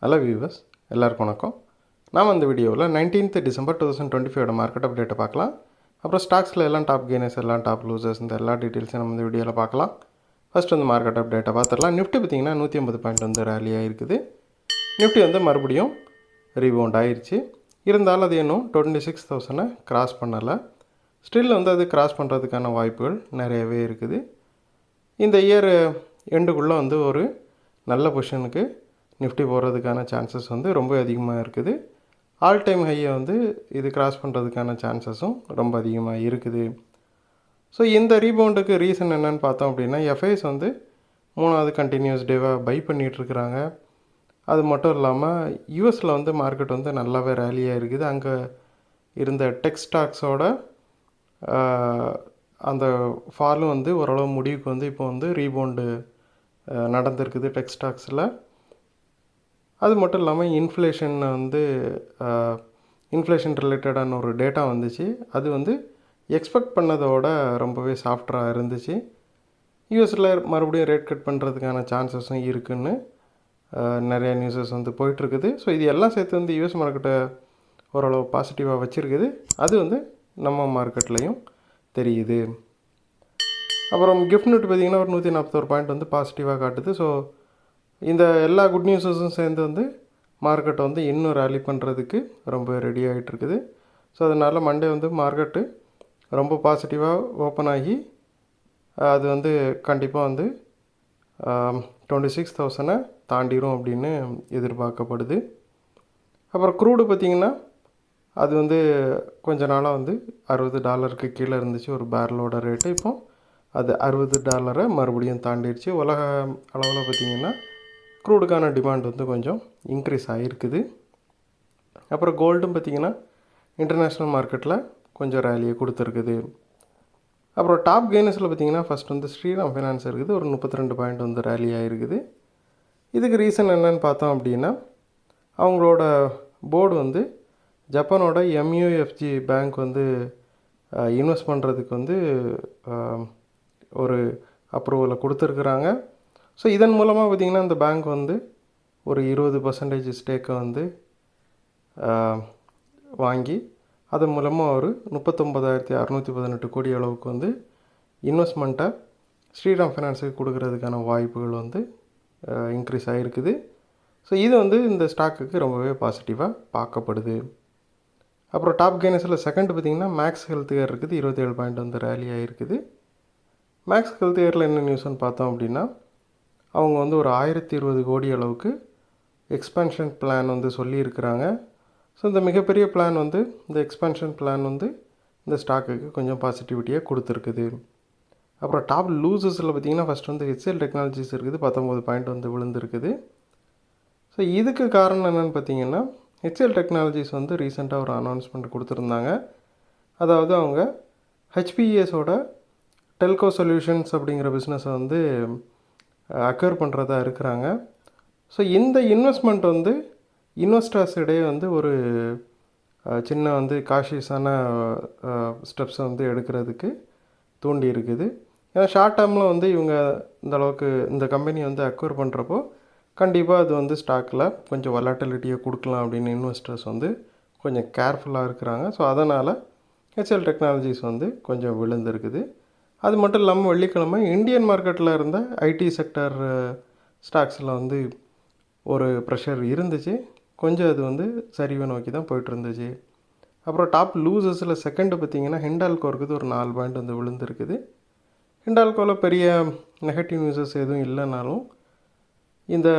Hello viewers, எல்லாருக்கும் வணக்கம். நாம் இந்த வீடியோவில் 19th டிசம்பர் 2025 மார்க்கெட் அப்டேட்டை பார்க்கலாம். அப்புறம் ஸ்டாக்ஸில் எல்லாம் டாப் கெய்னர்ஸ், எல்லாம் டாப் லூசர்ஸ், இந்த எல்லா டீட்டெயில்ஸும் நம்ம இந்த வீடியோவில் பார்க்கலாம். ஃபஸ்ட் வந்து மார்க்கெட் அப்டேட்டை பார்த்துடலாம். நிஃப்டி பார்த்திங்கன்னா 150 பாயிண்ட் வந்து ரேலி ஆகிருக்குது. நிஃப்டி வந்து மறுபடியும் ரீபவுண்ட் ஆயிடுச்சு. இருந்தாலும் அது இன்னும் 26,000 கிராஸ் பண்ணலை. ஸ்டில் வந்து அது கிராஸ் பண்ணுறதுக்கான வாய்ப்புகள் நிறையவே இருக்குது. இந்த இயர் எண்டுக்குள்ளே வந்து ஒரு நல்ல பொசிஷனுக்கு நிஃப்டி போகிறதுக்கான சான்சஸ் வந்து ரொம்ப அதிகமாக இருக்குது. ஆல் டைம் ஹையை வந்து இது கிராஸ் பண்ணுறதுக்கான சான்சஸும் ரொம்ப அதிகமாக இருக்குது. ஸோ இந்த ரீபவுண்டுக்கு ரீசன் என்னென்னு பார்த்தோம் அப்படின்னா, எஃப்ஐஸ் வந்து 3வது கண்டினியூஸ் டேவாக பை பண்ணிகிட்ருக்குறாங்க. அது மட்டும் இல்லாமல் யூஎஸில் வந்து மார்க்கெட் வந்து நல்லாவே ரேலியாக இருக்குது. அங்கே இருந்த டெக் ஸ்டாக்ஸோட அந்த ஃபாலும் வந்து ஓரளவு முடிவுக்கு வந்து இப்போ வந்து ரீபவுண்டு நடந்திருக்குது டெக் ஸ்டாக்ஸில். அது மட்டும் இல்லாமல் இன்ஃப்ளேஷன் ரிலேட்டடான ஒரு டேட்டா வந்துச்சு. அது வந்து எக்ஸ்பெக்ட் பண்ணதோட ரொம்பவே சாஃப்டாக இருந்துச்சு. யூஎஸில் மறுபடியும் ரேட் கட் பண்ணுறதுக்கான சான்சஸும் இருக்குதுன்னு நிறையா நியூஸஸ் வந்து போயிட்டுருக்குது. ஸோ இது எல்லாம் சேர்த்து வந்து யூஎஸ் மார்க்கெட்டை ஓரளவு பாசிட்டிவாக வச்சுருக்குது. அது வந்து நம்ம மார்க்கெட்லேயும் தெரியுது. அப்புறம் கிஃப்ட் நிஃப்டி பார்த்திங்கன்னா ஒரு 141 பாயிண்ட் வந்து பாசிட்டிவாக காட்டுது. ஸோ இந்த எல்லா குட் நியூஸஸும் சேர்ந்து வந்து மார்க்கெட்டை வந்து இன்னும் ரேலி பண்ணுறதுக்கு ரொம்ப ரெடி ஆகிட்டுருக்குது. ஸோ அதனால் மண்டே வந்து மார்க்கெட்டு ரொம்ப பாசிட்டிவாக ஓப்பன் ஆகி அது வந்து கண்டிப்பாக வந்து 26,000 தாண்டிடும் அப்படின்னு எதிர்பார்க்கப்படுது. அப்புறம் க்ரூடு பார்த்திங்கன்னா அது வந்து கொஞ்ச நாளாக வந்து $60 கீழே இருந்துச்சு ஒரு பேரலோட ரேட்டு. இப்போ அது $60 மறுபடியும் தாண்டிடுச்சு. உலக அளவில் பார்த்திங்கன்னா க்ரூடுக்கான டிமாண்ட் வந்து கொஞ்சம் இன்க்ரீஸ் ஆகிருக்குது. அப்புறம் கோல்டும் பார்த்திங்கன்னா இன்டர்நேஷ்னல் மார்க்கெட்டில் கொஞ்சம் ரேலியை கொடுத்துருக்குது. அப்புறம் டாப் கெய்னர்ஸில் பார்த்திங்கன்னா ஃபஸ்ட் வந்து ஸ்ரீராம் ஃபைனான்ஸ் இருக்குது. ஒரு 32 பாயிண்ட் வந்து ரேலி ஆகிருக்குது. இதுக்கு ரீசன் என்னென்னு பார்த்தோம் அப்படின்னா, அவங்களோட போர்டு வந்து ஜப்பானோட எம்யூஎஃப்ஜி பேங்க் வந்து இன்வெஸ்ட் பண்ணுறதுக்கு வந்து ஒரு அப்ரூவலை கொடுத்துருக்குறாங்க. ஸோ இதன் மூலமாக பார்த்திங்கன்னா இந்த பேங்க் வந்து ஒரு 20% ஸ்டேக்கை வந்து வாங்கி அதன் மூலமாக ஒரு 39,618 கோடி அளவுக்கு வந்து இன்வெஸ்ட்மெண்ட்டை ஸ்ரீராம் ஃபைனான்ஸுக்கு கொடுக்கறதுக்கான வாய்ப்புகள் வந்து இன்க்ரீஸ் ஆகிருக்குது. ஸோ இது வந்து இந்த ஸ்டாக்குக்கு ரொம்பவே பாசிட்டிவாக பார்க்கப்படுது. அப்புறம் டாப் கெய்னர்ஸில் செகண்ட் பார்த்திங்கன்னா மேக்ஸ் ஹெல்த் கேர் இருக்குது. 27 பாயிண்ட் வந்து ரேலி ஆகிருக்குது. மேக்ஸ் ஹெல்த் கேரில் என்ன நியூஸ்ன்னு பார்த்தோம் அப்படின்னா, அவங்க வந்து ஒரு 1020 கோடி அளவுக்கு எக்ஸ்பென்ஷன் பிளான் வந்து சொல்லியிருக்கிறாங்க. ஸோ இந்த மிகப்பெரிய பிளான் வந்து இந்த எக்ஸ்பென்ஷன் பிளான் வந்து இந்த ஸ்டாக்குக்கு கொஞ்சம் பாசிட்டிவிட்டியாக கொடுத்துருக்குது. அப்புறம் டாப் லூசஸில் பார்த்திங்கன்னா ஃபஸ்ட் வந்து ஹெச்எல் டெக்னாலஜிஸ் இருக்குது. 19 பாயிண்ட் வந்து விழுந்துருக்குது. ஸோ இதுக்கு காரணம் என்னென்னு பார்த்திங்கன்னா, ஹெச்எல் டெக்னாலஜிஸ் வந்து ரீசெண்டாக ஒரு அனௌன்ஸ்மெண்ட் கொடுத்துருந்தாங்க. அதாவது அவங்க ஹெச்பிஎஸோட டெல்கோ சொல்யூஷன்ஸ் அப்படிங்கிற பிஸ்னஸை வந்து அக்வயர் பண்ணுறதா இருக்கிறாங்க. ஸோ இந்த இன்வெஸ்ட்மெண்ட் வந்து இன்வெஸ்டர்ஸ் இடையே வந்து ஒரு சின்ன வந்து காஷியஸான ஸ்டெப்ஸை வந்து எடுக்கிறதுக்கு தூண்டி இருக்குது. ஏன்னா ஷார்ட் டேர்மில் வந்து இவங்க இந்த அளவுக்கு இந்த கம்பெனி வந்து அக்வயர் பண்ணுறப்போ கண்டிப்பாக அது வந்து ஸ்டாக்கில் கொஞ்சம் வொலட்டிலிட்டியை கொடுக்கலாம் அப்படின்னு இன்வெஸ்டர்ஸ் வந்து கொஞ்சம் கேர்ஃபுல்லாக இருக்கிறாங்க. ஸோ அதனால் ஹெச்எல் டெக்னாலஜிஸ் வந்து கொஞ்சம் விழுந்திருக்குது. அது மட்டும் இல்லாமல் வெள்ளிக்கிழமை இந்தியன் மார்க்கெட்டில் இருந்த ஐடி செக்டர் ஸ்டாக்ஸில் வந்து ஒரு ப்ரெஷர் இருந்துச்சு. கொஞ்சம் அது வந்து சரிவை நோக்கி தான் போய்ட்டுருந்துச்சு. அப்புறம் டாப் லூசஸில் செகண்டு பார்த்திங்கன்னா ஹிண்டால்கோ இருக்குது. ஒரு 4 பாயிண்ட் வந்து விழுந்துருக்குது. ஹிண்டால்கோவில் பெரிய நெகட்டிவ் நியூஸஸ் எதுவும் இல்லைனாலும் இந்த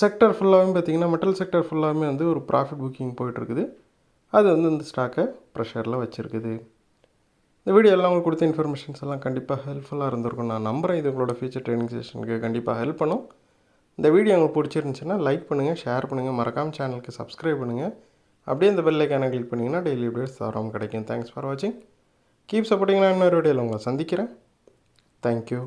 செக்டர் ஃபுல்லாகவே பார்த்திங்கன்னா மெட்டல் செக்டர் ஃபுல்லாகவே வந்து ஒரு ப்ராஃபிட் புக்கிங் போயிட்டுருக்குது. அது வந்து இந்த ஸ்டாக்கை ப்ரெஷரில் வச்சுருக்குது. இந்த வீடியோ எல்லாம் உங்களுக்கு கொடுத்த இன்ஃபர்மேஷன்ஸ் எல்லாம் கண்டிப்பாக ஹெல்ப்ஃபுல்லாக இருந்திருக்கும். நான் நம்புகிறேன் இது உங்களோட ஃபியூச்சர் ட்ரைனிங் செஷனுக்கு கண்டிப்பாக ஹெல்ப் பண்ணும். இந்த வீடியோ உங்களுக்கு பிடிச்சிருந்துச்சுன்னா லைக் பண்ணுங்கள், ஷேர் பண்ணுங்கள், மறக்காமல் சேனலுக்கு சப்ஸ்கிரைப் பண்ணுங்கள். அப்படியே இந்த பெல் ஐக்கானை கிளிக் பண்ணிங்கன்னா டெய்லி அப்டேட்ஸ் தவறாமல் கிடைக்கும். தேங்க்ஸ் ஃபார் வாட்சிங். Keep supporting. நான் இன்னொரு வீடியோவில் உங்களை சந்திக்கிறேன். தேங்க்யூ.